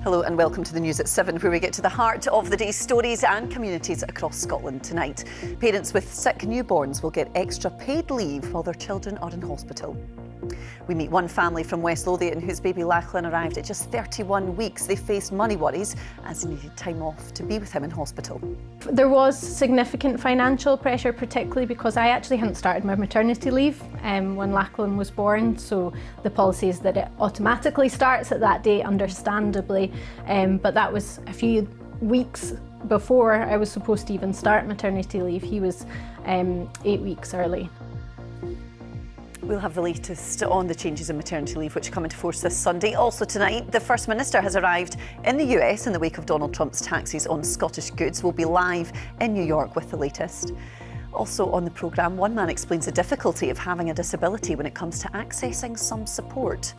Hello and welcome to the news at 7, where we get to the heart of the day's stories and communities across Scotland tonight. Parents with sick newborns will get extra paid leave while their children are in hospital. We meet one family from West Lothian whose baby Lachlan arrived at just 31 weeks. They faced money worries as they needed time off to be with him in hospital. There was significant financial pressure, particularly because I actually hadn't started my maternity leave when Lachlan was born, so the policy is that it automatically starts at that date, understandably, but that was a few weeks before I was supposed to even start maternity leave. He was 8 weeks early. We'll have the latest on the changes in maternity leave which come into force this Sunday. Also tonight, the First Minister has arrived in the US in the wake of Donald Trump's taxes on Scottish goods. We'll be live in New York with the latest. Also on the programme, one man explains the difficulty of having a disability when it comes to accessing some support.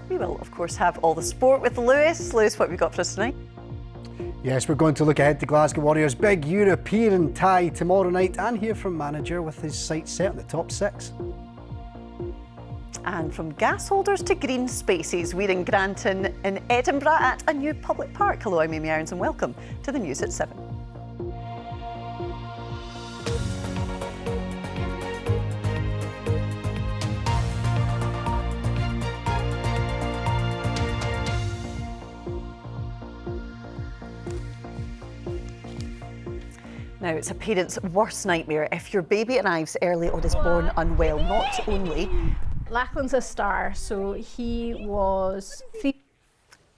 We will, of course, have all the sport with Lewis. Lewis, what have you got for us tonight? Yes, we're going to look ahead to Glasgow Warriors' big European tie tomorrow night and hear from manager with his sights set on the top six. And from gas holders to green spaces, we're in Granton in Edinburgh at a new public park. Hello, I'm Amy Irons and welcome to the news at 7. Now, it's a parent's worst nightmare if your baby arrives early or is born unwell. Not only... Lachlan's a star, so he was...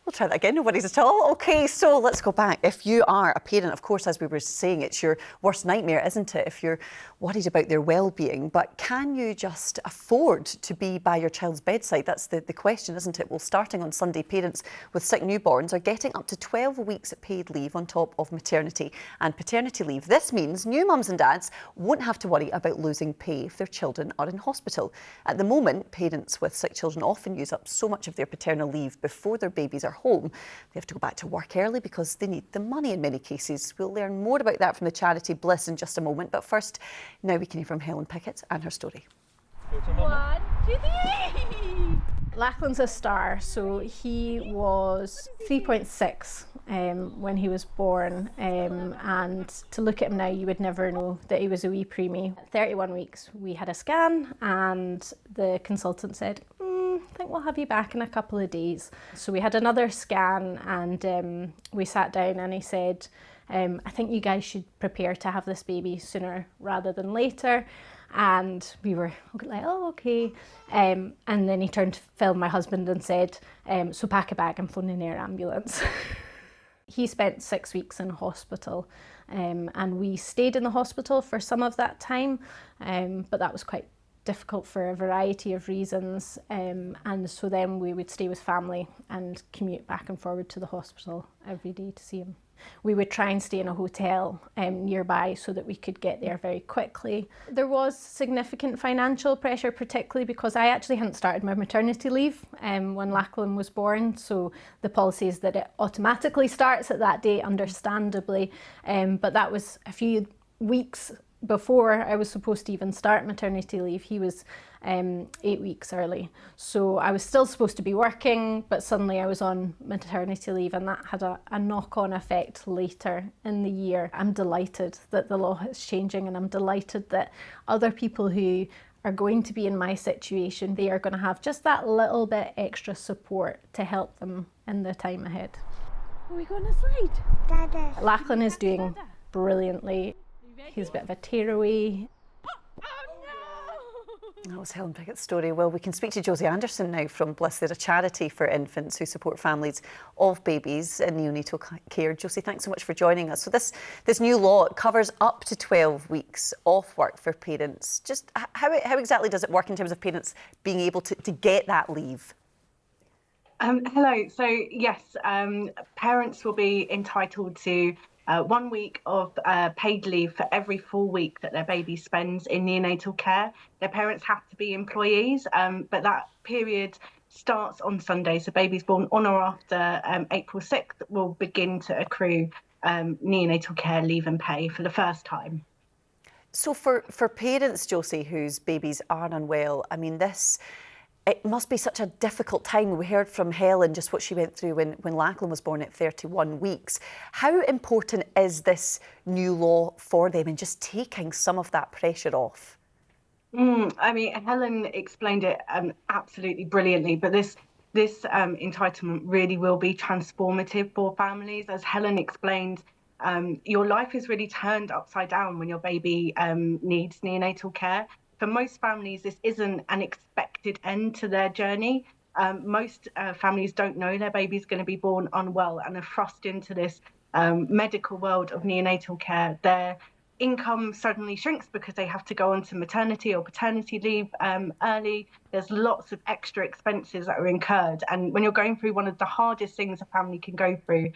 We'll try that again, no worries at all. OK, so let's go back. If you are a parent, of course, as we were saying, it's your worst nightmare, isn't it, if you're worried about their well-being. But can you just afford to be by your child's bedside? That's the question, isn't it? Well, starting on Sunday, parents with sick newborns are getting up to 12 weeks paid leave on top of maternity and paternity leave. This means new mums and dads won't have to worry about losing pay if their children are in hospital. At the moment, parents with sick children often use up so much of their paternal leave before their babies are home. They have to go back to work early because they need the money in many cases. We'll learn more about that from the charity Bliss in just a moment. But first, now we can hear from Helen Pickett and her story. 1, 2, 3! Lachlan's a star, so he was 3.6 when he was born, and to look at him now you would never know that he was a wee preemie. At 31 weeks we had a scan and the consultant said, I think we'll have you back in a couple of days. So we had another scan and we sat down and he said, I think you guys should prepare to have this baby sooner rather than later. And we were like, oh, okay. And then he turned to Phil, my husband, and said, so pack a bag, I'm phoning an air ambulance. He spent 6 weeks in hospital and we stayed in the hospital for some of that time, but that was quite difficult for a variety of reasons, and so then we would stay with family and commute back and forward to the hospital every day to see him. We would try and stay in a hotel nearby so that we could get there very quickly. There was significant financial pressure, particularly because I actually hadn't started my maternity leave when Lachlan was born, so the policy is that it automatically starts at that date, understandably, but that was a few weeks before I was supposed to even start maternity leave. He was 8 weeks early. So I was still supposed to be working, but suddenly I was on maternity leave and that had a knock-on effect later in the year. I'm delighted that the law is changing and I'm delighted that other people who are going to be in my situation, they are going to have just that little bit extra support to help them in the time ahead. Are we going to slide? Dada. Lachlan is doing brilliantly. He's a bit of a tearaway. That was Helen Pickett's story. Well, we can speak to Josie Anderson now from Bliss. They're a charity for infants who support families of babies in neonatal care. Josie, thanks so much for joining us. So this new law covers up to 12 weeks off work for parents. Just how exactly does it work in terms of parents being able to get that leave? Hello. So yes, parents will be entitled to 1 week of paid leave for every full week that their baby spends in neonatal care. Their parents have to be employees, but that period starts on Sunday. So babies born on or after April 6th will begin to accrue neonatal care leave and pay for the first time. So for parents, Josie, whose babies are unwell, I mean, this it must be such a difficult time. We heard from Helen just what she went through when Lachlan was born at 31 weeks. How important is this new law for them and just taking some of that pressure off? I mean, Helen explained it absolutely brilliantly, but this entitlement really will be transformative for families. As Helen explained, your life is really turned upside down when your baby needs neonatal care. For most families, this isn't an expected end to their journey. Most families don't know their baby's going to be born unwell and are thrust into this medical world of neonatal care. Their income suddenly shrinks because they have to go on to maternity or paternity leave early. There's lots of extra expenses that are incurred. And when you're going through one of the hardest things a family can go through,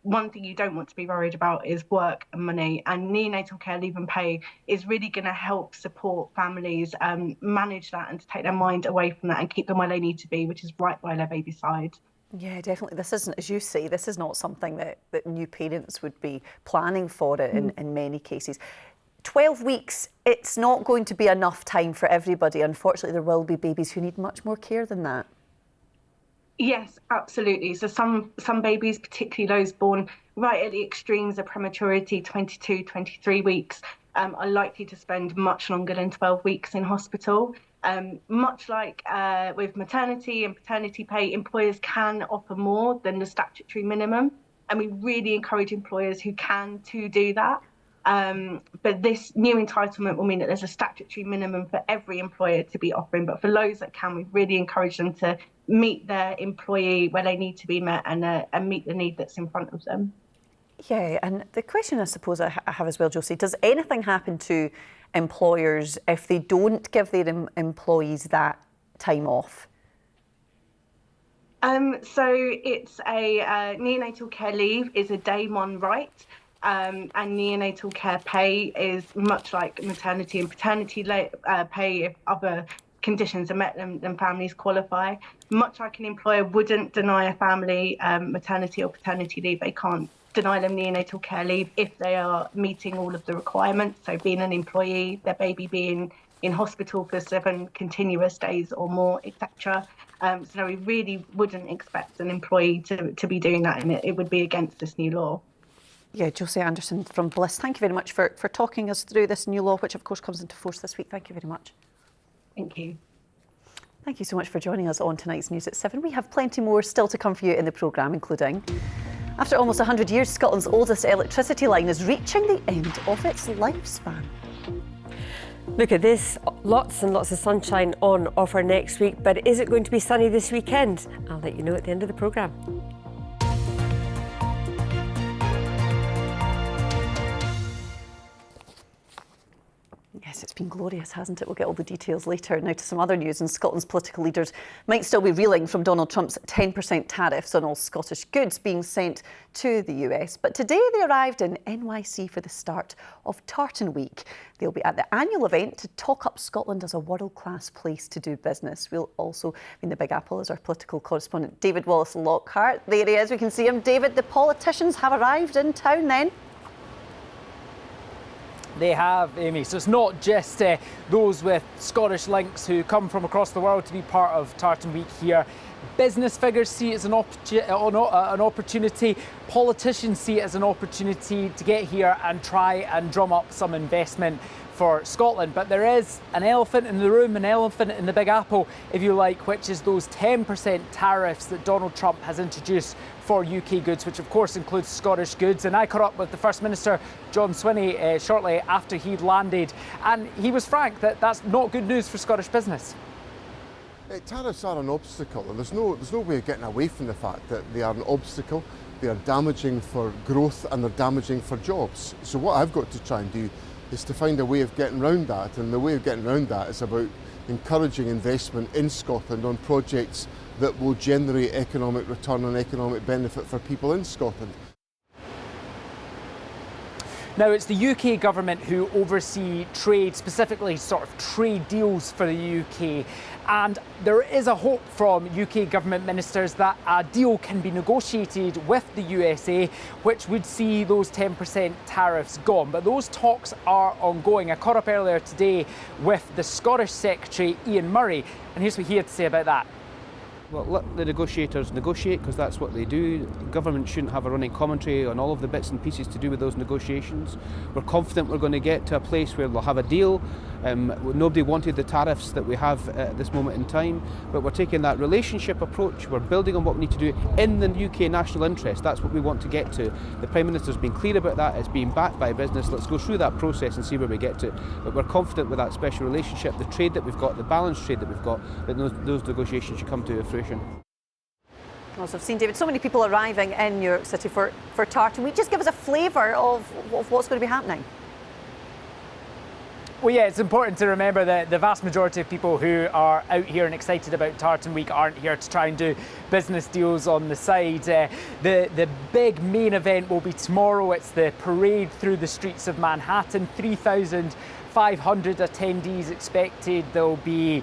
one thing you don't want to be worried about is work and money, and neonatal care leave and pay is really going to help support families manage that and to take their mind away from that and keep them where they need to be, which is right by their baby's side. Yeah, definitely. This isn't, as you say, this is not something that new parents would be planning for it in many cases. 12 weeks, it's not going to be enough time for everybody. Unfortunately, there will be babies who need much more care than that. Yes, absolutely. So some babies, particularly those born right at the extremes of prematurity, 22, 23 weeks, are likely to spend much longer than 12 weeks in hospital. Much like with maternity and paternity pay, employers can offer more than the statutory minimum. And we really encourage employers who can to do that. But this new entitlement will mean that there's a statutory minimum for every employer to be offering. But for those that can, we really encourage them to meet their employee where they need to be met and meet the need that's in front of them. Yeah, and the question I suppose I have as well, Josie, does anything happen to employers if they don't give their employees that time off? So it's a neonatal care leave is a day one right. And neonatal care pay is much like maternity and paternity pay if other conditions are met, then families qualify. Much like an employer wouldn't deny a family maternity or paternity leave, they can't deny them neonatal care leave if they are meeting all of the requirements. So being an employee, their baby being in hospital for 7 continuous days or more, etc. So we really wouldn't expect an employee to be doing that, and it would be against this new law. Yeah, Josie Anderson from Bliss, thank you very much for talking us through this new law, which of course comes into force this week. Thank you very much. Thank you. Thank you so much for joining us on tonight's News at 7. We have plenty more still to come for you in the programme, including, after almost 100 years, Scotland's oldest electricity line is reaching the end of its lifespan. Look at this, lots and lots of sunshine on offer next week, but is it going to be sunny this weekend? I'll let you know at the end of the programme. Yes, it's been glorious, hasn't it? We'll get all the details later. Now to some other news, and Scotland's political leaders might still be reeling from Donald Trump's 10% tariffs on all Scottish goods being sent to the US. But today they arrived in NYC for the start of Tartan Week. They'll be at the annual event to talk up Scotland as a world-class place to do business. We'll also be in the Big Apple as our political correspondent David Wallace-Lockhart. There he is, we can see him. David, the politicians have arrived in town then. They have, Amy. So it's not just those with Scottish links who come from across the world to be part of Tartan Week here. Business figures see it as an opportunity. Politicians see it as an opportunity to get here and try and drum up some investment for Scotland. But there is an elephant in the room, an elephant in the Big Apple, if you like, which is those 10% tariffs that Donald Trump has introduced for UK goods, which of course includes Scottish goods. And I caught up with the First Minister, John Swinney, shortly after he'd landed, and he was frank that that's not good news for Scottish business. Tariffs are an obstacle, and there's no way of getting away from the fact that they are an obstacle. They are damaging for growth and they're damaging for jobs. So what I've got to try and do is to find a way of getting around that, and the way of getting around that is about encouraging investment in Scotland on projects that will generate economic return and economic benefit for people in Scotland. Now, it's the UK government who oversee trade, specifically sort of trade deals for the UK. And there is a hope from UK government ministers that a deal can be negotiated with the USA, which would see those 10% tariffs gone. But those talks are ongoing. I caught up earlier today with the Scottish Secretary, Ian Murray, and here's what he had to say about that. Well, let the negotiators negotiate, because that's what they do. The government shouldn't have a running commentary on all of the bits and pieces to do with those negotiations. We're confident we're going to get to a place where we'll have a deal. Nobody wanted the tariffs that we have at this moment in time, but we're taking that relationship approach. We're building on what we need to do in the UK national interest. That's what we want to get to. The Prime Minister's been clear about that. It's being backed by business. Let's go through that process and see where we get to. But we're confident with that special relationship, the trade that we've got, the balanced trade that we've got, that those negotiations should come to fruition. Also, I've seen, David, so many people arriving in New York City for Tartan Week. Just give us a flavour of what's going to be happening. Well, yeah, it's important to remember that the vast majority of people who are out here and excited about Tartan Week aren't here to try and do business deals on the side. The big main event will be tomorrow. It's the parade through the streets of Manhattan. 3,500 attendees expected. There'll be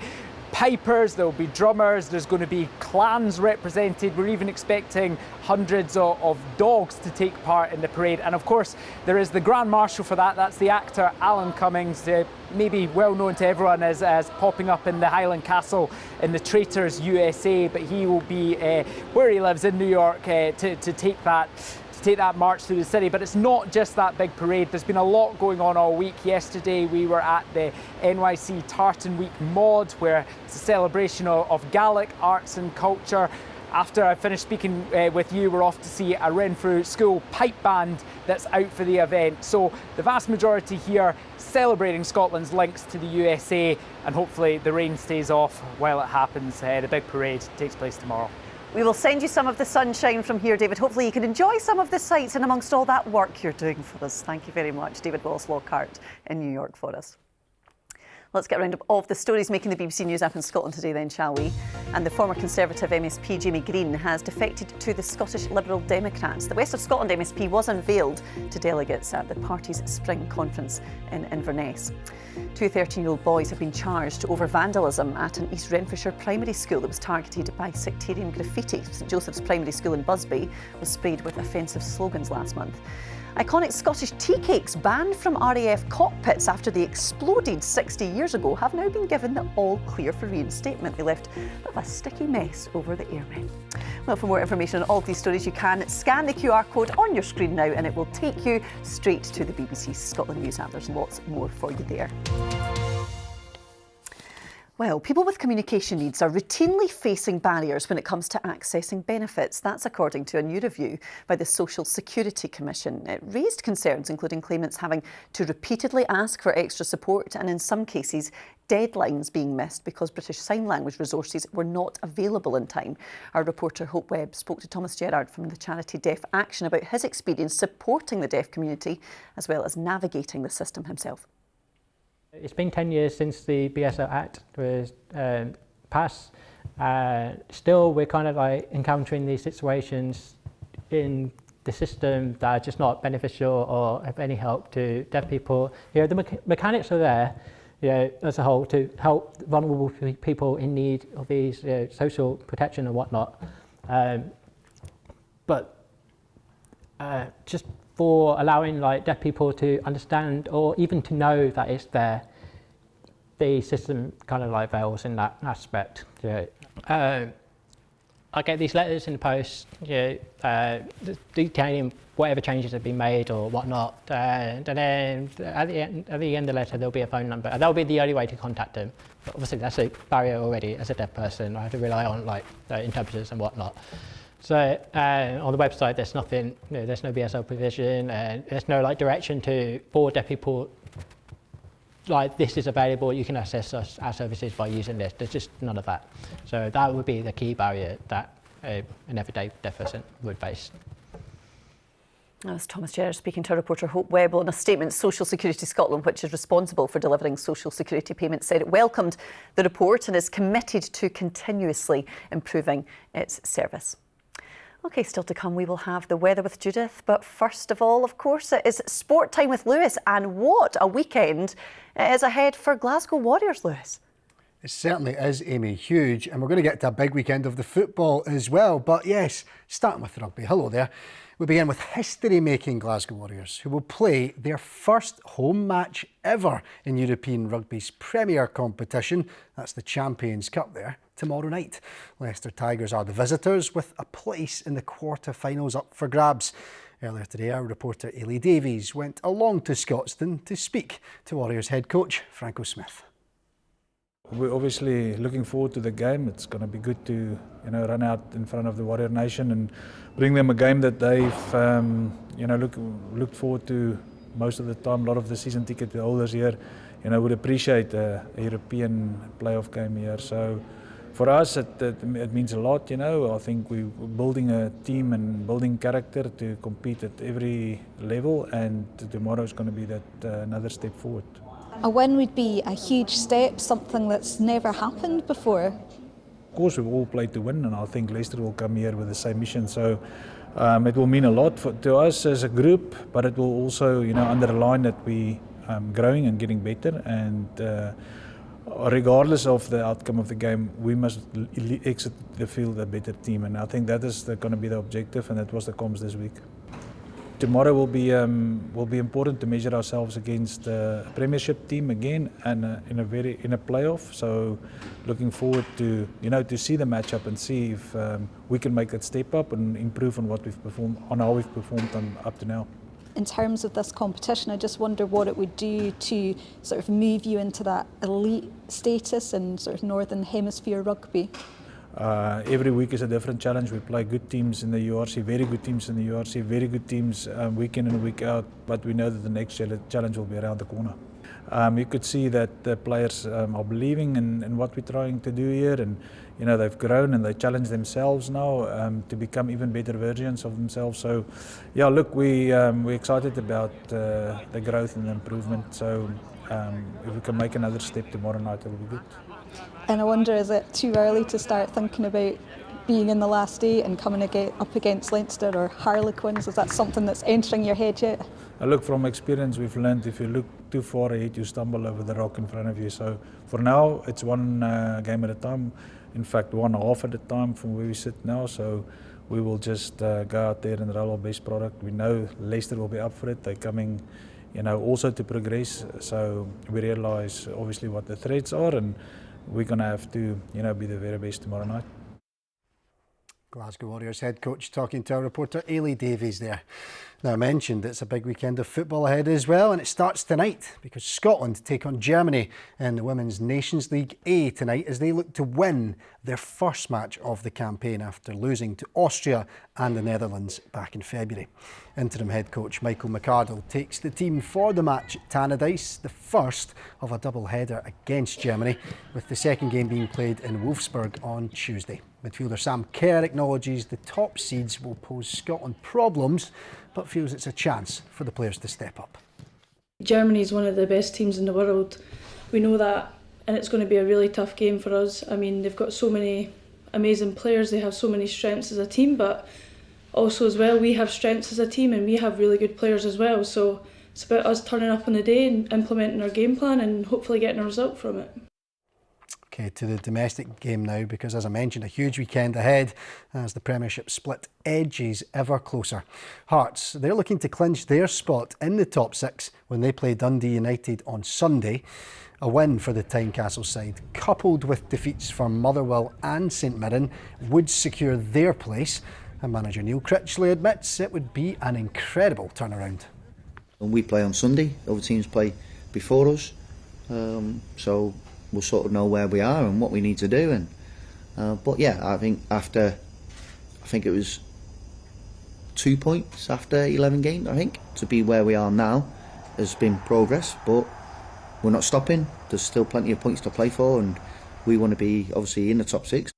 pipers, there'll be drummers, there's going to be clans represented. We're even expecting hundreds of dogs to take part in the parade. And of course, there is the Grand Marshal for that. That's the actor Alan Cummings, maybe well known to everyone as popping up in the Highland Castle in the Traitors USA, but he will be where he lives in New York to take that march through the city. But it's not just that big parade. There's been a lot going on all week. Yesterday we were at the NYC Tartan Week Mod, where it's a celebration of Gaelic arts and culture. After I finished speaking with you, we're off to see a Renfrew School pipe band that's out for the event. So the vast majority here celebrating Scotland's links to the USA, and hopefully the rain stays off while it happens. The big parade takes place tomorrow. We will send you some of the sunshine from here, David. Hopefully you can enjoy some of the sights and amongst all that work you're doing for us. Thank you very much, David Wallace-Lockhart in New York for us. Let's get a round of the stories making the BBC News app in Scotland today then, shall we? And the former Conservative MSP Jamie Green has defected to the Scottish Liberal Democrats. The West of Scotland MSP was unveiled to delegates at the party's spring conference in Inverness. Two 13-year-old boys have been charged over vandalism at an East Renfrewshire primary school that was targeted by sectarian graffiti. St Joseph's Primary School in Busby was sprayed with offensive slogans last month. Iconic Scottish tea cakes banned from RAF cockpits after they exploded 60 years ago have now been given the all clear for reinstatement. They left a sticky mess over the airmen. Well, for more information on all these stories, you can scan the QR code on your screen now and it will take you straight to the BBC Scotland News app. There's lots more for you there. Well, people with communication needs are routinely facing barriers when it comes to accessing benefits. That's according to a new review by the Social Security Commission. It raised concerns, including claimants having to repeatedly ask for extra support and, in some cases, deadlines being missed because British Sign Language resources were not available in time. Our reporter Hope Webb spoke to Thomas Gerrard from the charity Deaf Action about his experience supporting the deaf community as well as navigating the system himself. It's been 10 years since the BSO Act was passed. Still, we're kind of like encountering these situations in the system that are just not beneficial or of any help to deaf people. You know, the mechanics are there, you know, as a whole to help vulnerable people in need of these social protection and whatnot. But just for allowing like deaf people to understand or even to know that it's there, the system kind of like fails in that aspect. I get these letters in the post, detailing whatever changes have been made or whatnot, and then at the end of the letter there'll be a phone number, and that'll be the only way to contact them. But obviously that's a barrier already. As a deaf person, I have to rely on like interpreters and whatnot. So on the website, there's nothing. There's no BSL provision, and there's no like direction for deaf people. Like this is available. You can access our services by using this. There's just none of that. So that would be the key barrier that an everyday deaf person would face. That's Thomas Gerrard speaking to our reporter Hope Webb. In a statement, Social Security Scotland, which is responsible for delivering social security payments, said it welcomed the report and is committed to continuously improving its service. OK, still to come, we will have the weather with Judith. But first of all, of course, it is sport time with Lewis. And what a weekend is ahead for Glasgow Warriors, Lewis. It certainly is, Amy, huge. And we're going to get to a big weekend of the football as well. But yes, starting with rugby. Hello there. We begin with history-making Glasgow Warriors, who will play their first home match ever in European Rugby's premier competition. That's the Champions Cup there, tomorrow night. Leicester Tigers are the visitors, with a place in the quarter-finals up for grabs. Earlier today, our reporter Ailey Davies went along to Scotstoun to speak to Warriors head coach Franco Smith. We're obviously looking forward to the game. It's going to be good to run out in front of the Warrior Nation and bring them a game that they've looked forward to most of the time. A lot of the season ticket holders here would appreciate a European playoff game here. So for us it means a lot. I think we're building a team and building character to compete at every level, and tomorrow is going to be that another step forward. A win would be a huge step, something that's never happened before. Of course, we've all played to win, and I think Leicester will come here with the same mission. So it will mean a lot to us as a group, but it will also, underline that we growing and getting better. And regardless of the outcome of the game, we must exit the field a better team. And I think that is going to be the objective, and that was the comms this week. Tomorrow will be important to measure ourselves against a Premiership team again, and in a playoff. So, looking forward to to see the matchup and see if we can make that step up and improve on what we've performed, on how we've performed up to now. In terms of this competition, I just wonder what it would do to sort of move you into that elite status in sort of Northern Hemisphere rugby. Every week is a different challenge. We play good teams in the URC, very good teams in the URC, very good teams week in and week out, but we know that the next challenge will be around the corner. You could see that the players are believing in what we're trying to do here, and they've grown and they challenge themselves now to become even better versions of themselves. So yeah, look, we're excited about the growth and the improvement. So if we can make another step tomorrow night, it'll be good. And I wonder, is it too early to start thinking about being in the last eight and coming up against Leinster or Harlequins? Is that something that's entering your head yet? Look, from experience, we've learned if you look too far ahead, you stumble over the rock in front of you. So for now, it's one game at a time. In fact, one half at a time from where we sit now. So we will just go out there and roll our best product. We know Leicester will be up for it. They're coming, also to progress. So we realise obviously what the threats are, and we're going to have to, be the very best tomorrow night. Glasgow Warriors head coach talking to our reporter Ailey Davies there. Now, I mentioned it's a big weekend of football ahead as well, and it starts tonight because Scotland take on Germany in the Women's Nations League A tonight as they look to win their first match of the campaign after losing to Austria and the Netherlands back in February. Interim head coach Michael McArdle takes the team for the match at Tannadice, the first of a double header against Germany, with the second game being played in Wolfsburg on Tuesday. Midfielder Sam Kerr acknowledges the top seeds will pose Scotland problems, but feels it's a chance for the players to step up. Germany is one of the best teams in the world. We know that, and it's going to be a really tough game for us. I mean, they've got so many amazing players, they have so many strengths as a team, but also as well, we have strengths as a team and we have really good players as well. So it's about us turning up on the day and implementing our game plan and hopefully getting a result from it. Okay, to the domestic game now, because as I mentioned, a huge weekend ahead as the Premiership split edges ever closer. Hearts, they're looking to clinch their spot in the top six when they play Dundee United on Sunday. A win for the Tynecastle side, coupled with defeats for Motherwell and St Mirren, would secure their place. And manager Neil Critchley admits it would be an incredible turnaround. And we play on Sunday, other teams play before us, so we'll sort of know where we are and what we need to do. And but yeah, I think it was 2 points after 11 games. I think to be where we are now has been progress, but we're not stopping. There's still plenty of points to play for, and we want to be obviously in the top six.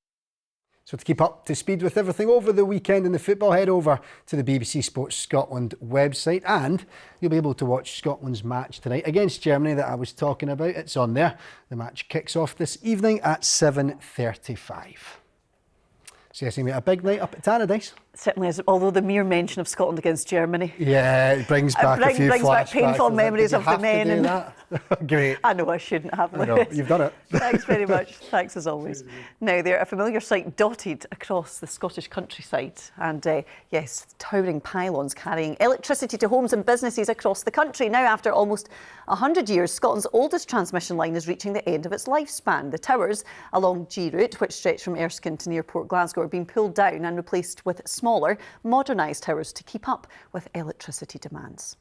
So to keep up to speed with everything over the weekend in the football, head over to the BBC Sports Scotland website and you'll be able to watch Scotland's match tonight against Germany that I was talking about. It's on there. The match kicks off this evening at 7:35. So yes, a big night up at Tannadice. Certainly is, although the mere mention of Scotland against Germany. Yeah, it brings back a few brings back flashbacks. painful memories of the men. And that? Great. I know I shouldn't have. I know, you've done it. Thanks very much. Thanks as always. Now, they're a familiar sight dotted across the Scottish countryside. And yes, towering pylons carrying electricity to homes and businesses across the country. Now, after almost 100 years, Scotland's oldest transmission line is reaching the end of its lifespan. The towers along G Route, which stretch from Erskine to near Port Glasgow, are being pulled down and replaced with smaller, modernised towers to keep up with electricity demands.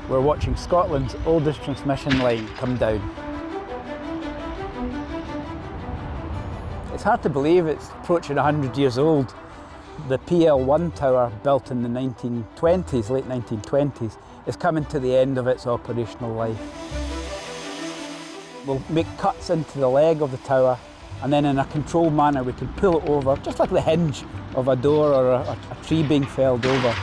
We're watching Scotland's oldest transmission line come down. It's hard to believe it's approaching 100 years old. The PL1 tower, built in the 1920s, late 1920s, is coming to the end of its operational life. We'll make cuts into the leg of the tower, and then in a controlled manner we can pull it over, just like the hinge of a door or a tree being felled over.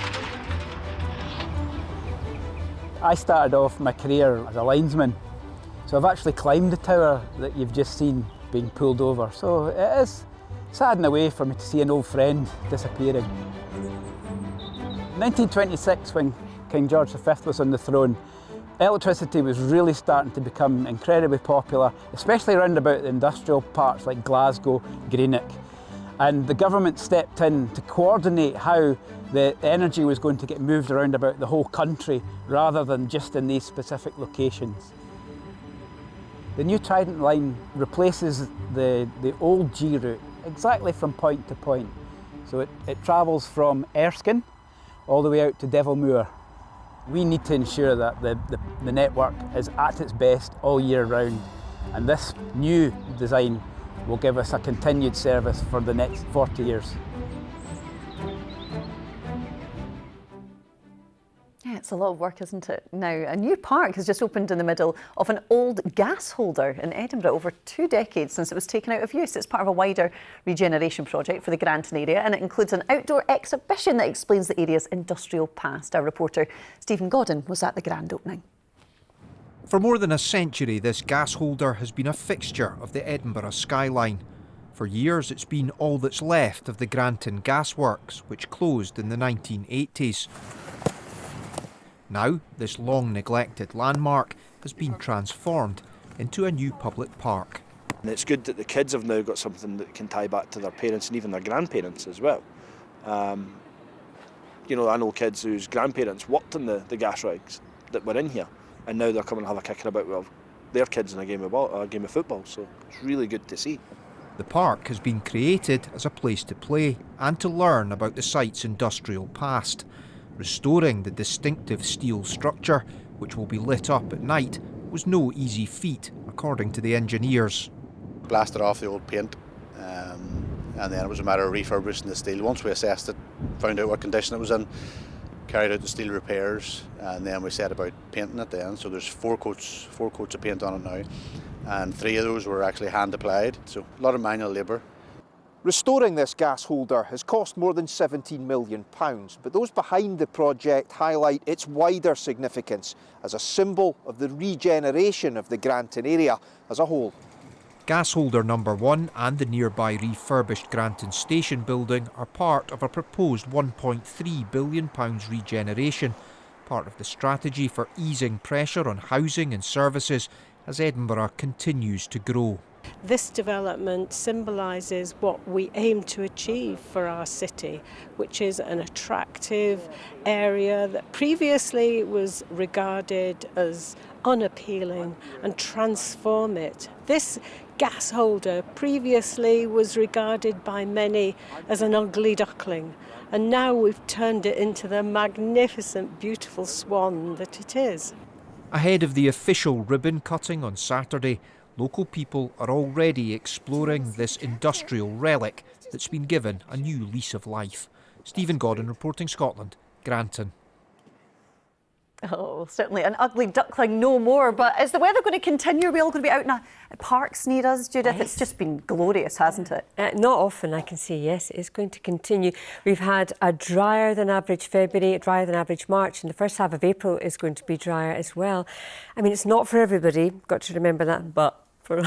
I started off my career as a linesman, so I've actually climbed the tower that you've just seen being pulled over. So it is sad in a way for me to see an old friend disappearing. In 1926, when King George V was on the throne, electricity was really starting to become incredibly popular, especially around about the industrial parts like Glasgow, Greenock. And the government stepped in to coordinate how the energy was going to get moved around about the whole country rather than just in these specific locations. The new Trident line replaces the old G route exactly from point to point. So it travels from Erskine all the way out to Devilmoor. We need to ensure that the network is at its best all year round, and this new design will give us a continued service for the next 40 years. Yeah, it's a lot of work, isn't it? Now, a new park has just opened in the middle of an old gas holder in Edinburgh, over 2 decades since it was taken out of use. It's part of a wider regeneration project for the Granton area, and it includes an outdoor exhibition that explains the area's industrial past. Our reporter Stephen Godden was at the grand opening. For more than a century, this gas holder has been a fixture of the Edinburgh skyline. For years, it's been all that's left of the Granton Gasworks, which closed in the 1980s. Now, this long-neglected landmark has been transformed into a new public park. And it's good that the kids have now got something that can tie back to their parents and even their grandparents as well. You know, I know kids whose grandparents worked in the gas rigs that were in here, and now they're coming and have a kicking about with their kids in a game of football, so it's really good to see. The park has been created as a place to play and to learn about the site's industrial past. Restoring the distinctive steel structure, which will be lit up at night, was no easy feat, according to the engineers. Blasted off the old paint, and then it was a matter of refurbishing the steel. Once we assessed it, found out what condition it was in, carried out the steel repairs, and then we set about painting it then. So there's four coats of paint on it now, and 3 of those were actually hand applied, so a lot of manual labour. Restoring this gas holder has cost more than £17 million, but those behind the project highlight its wider significance as a symbol of the regeneration of the Granton area as a whole. Gas holder number 1 and the nearby refurbished Granton station building are part of a proposed £1.3 billion regeneration, part of the strategy for easing pressure on housing and services as Edinburgh continues to grow. This development symbolises what we aim to achieve for our city, which is an attractive area that previously was regarded as unappealing, and transform it. This gas holder previously was regarded by many as an ugly duckling, and now we've turned it into the magnificent, beautiful swan that it is. Ahead of the official ribbon cutting on Saturday, local people are already exploring this industrial relic that's been given a new lease of life. Stephen Godden reporting Scotland, Granton. Oh, certainly an ugly duckling no more, but is the weather going to continue? Are we all going to be out in parks near us, Judith? It's just been glorious, hasn't it? Not often, I can say yes, it is going to continue. We've had a drier than average February, a drier than average March, and the first half of April is going to be drier as well. I mean, it's not for everybody, got to remember that, but for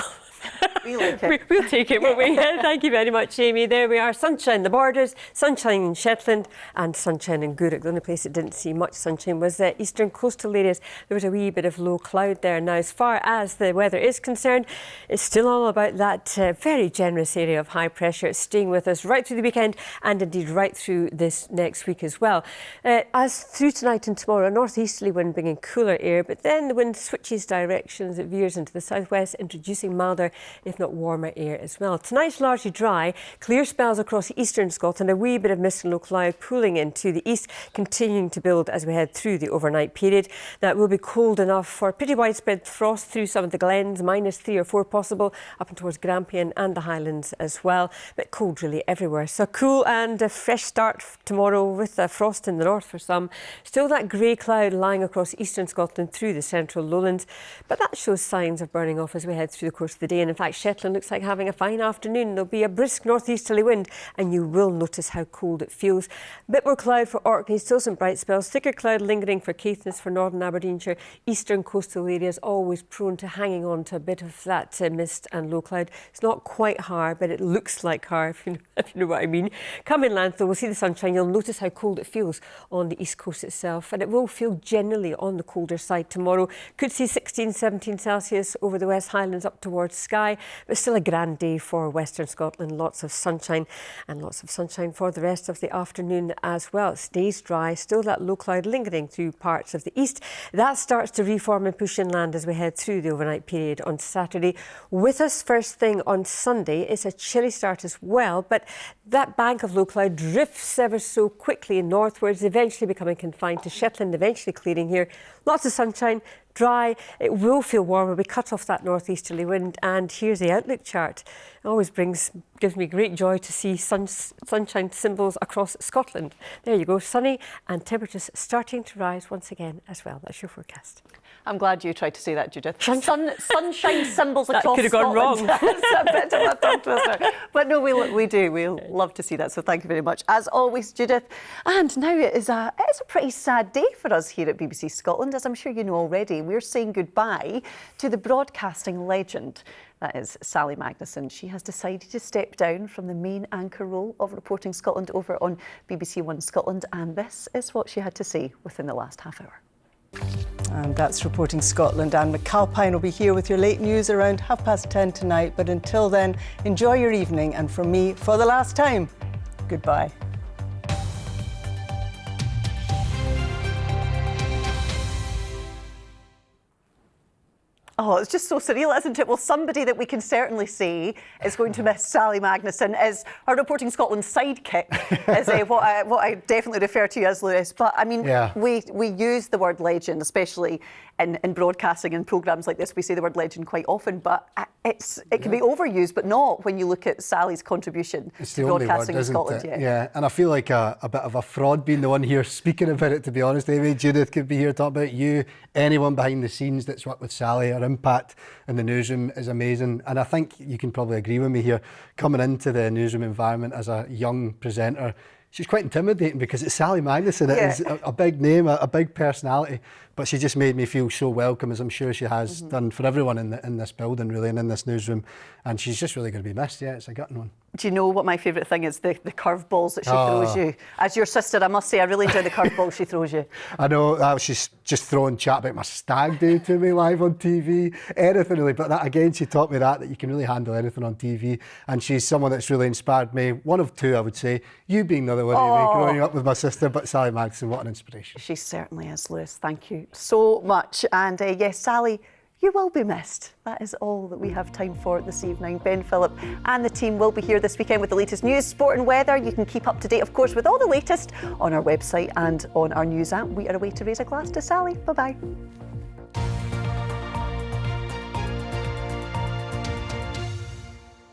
We like it. We'll take it, won't we? Thank you very much, Amy. There we are. Sunshine in the Borders, sunshine in Shetland and sunshine in Gourock. The only place that didn't see much sunshine was the eastern coastal areas. There was a wee bit of low cloud there. Now, as far as the weather is concerned, it's still all about that very generous area of high pressure. It's staying with us right through the weekend and indeed right through this next week as well. As through tonight and tomorrow, a northeasterly wind bringing cooler air, but then the wind switches directions. It veers into the southwest, introducing milder, if not warmer air as well. Tonight's largely dry, clear spells across eastern Scotland, a wee bit of mist and low cloud pooling into the east, continuing to build as we head through the overnight period. That will be cold enough for pretty widespread frost through some of the glens, -3 or 4 possible, up and towards Granton and the Highlands as well. But cold really everywhere. So cool and a fresh start tomorrow with frost in the north for some. Still that grey cloud lying across eastern Scotland through the central lowlands, but that shows signs of burning off as we head through the course of the day. And in fact, Shetland looks like having a fine afternoon. There'll be a brisk northeasterly wind and you will notice how cold it feels. A bit more cloud for Orkney, still some bright spells. Thicker cloud lingering for Caithness, for northern Aberdeenshire. Eastern coastal areas always prone to hanging on to a bit of that mist and low cloud. It's not quite hard, but it looks like hard, if you know what I mean. Come inland though, we'll see the sunshine. You'll notice how cold it feels on the east coast itself, and it will feel generally on the colder side tomorrow. Could see 16, 17 Celsius over the West Highlands up towards Skye, but still a grand day for Western Scotland. Lots of sunshine and lots of sunshine for the rest of the afternoon as well. It stays dry, still that low cloud lingering through parts of the east. That starts to reform and push inland as we head through the overnight period on Saturday. With us first thing on Sunday, it's a chilly start as well, but that bank of low cloud drifts ever so quickly northwards, eventually becoming confined to Shetland, eventually clearing here. Lots of sunshine, dry. It will feel warmer. We cut off that northeasterly wind, and here's the outlook chart. It always gives me great joy to see sunshine symbols across Scotland. There you go, sunny and temperatures starting to rise once again as well. That's your forecast. I'm glad you tried to say that, Judith. Sunshine symbols across Scotland. That could have gone wrong. That's a bit of a tongue twister. But no, we do. We love to see that. So thank you very much, as always, Judith. And now it is a pretty sad day for us here at BBC Scotland. As I'm sure you know already, we're saying goodbye to the broadcasting legend. That is Sally Magnuson. She has decided to step down from the main anchor role of Reporting Scotland over on BBC One Scotland. And this is what she had to say within the last half hour. And that's Reporting Scotland. Anne McAlpine will be here with your late news around 10:30 tonight. But until then, enjoy your evening. And from me, for the last time, goodbye. Oh, it's just so surreal, isn't it? Well, somebody that we can certainly say is going to miss Sally Magnuson is her Reporting Scotland sidekick, is what I definitely refer to as Lewis. But I mean, we use the word legend, especially in broadcasting and programmes like this. We say the word legend quite often, but it can be overused, but not when you look at Sally's contribution to broadcasting in Scotland. Yeah, and I feel like a bit of a fraud being the one here speaking about it, to be honest. Amy, Judith could be here talking about you. Anyone behind the scenes that's worked with Sally, her impact in the newsroom is amazing. And I think you can probably agree with me here. Coming into the newsroom environment as a young presenter, she's quite intimidating because it's Sally Magnuson. It is a big name, a big personality, but she just made me feel so welcome, as I'm sure she has done for everyone in this building, really, and in this newsroom. And she's just really going to be missed. Yeah, it's a gutting one. Do you know what my favourite thing is? The curveballs that she throws you. As your sister, I must say, I really enjoy the curveballs she throws you. I know, she's just throwing chat about my stag do to me live on TV, anything really. But that, again, she taught me that you can really handle anything on TV. And she's someone that's really inspired me. One of two, I would say. You being the other one, Amy, growing up with my sister, but Sally Magnuson, what an inspiration. She certainly is, Lewis. Thank you so much. And yes, Sally, you will be missed. That is all that we have time for this evening. Ben Phillip and the team will be here this weekend with the latest news, sport and weather. You can keep up to date, of course, with all the latest on our website and on our news app. We are away to raise a glass to Sally. Bye-bye.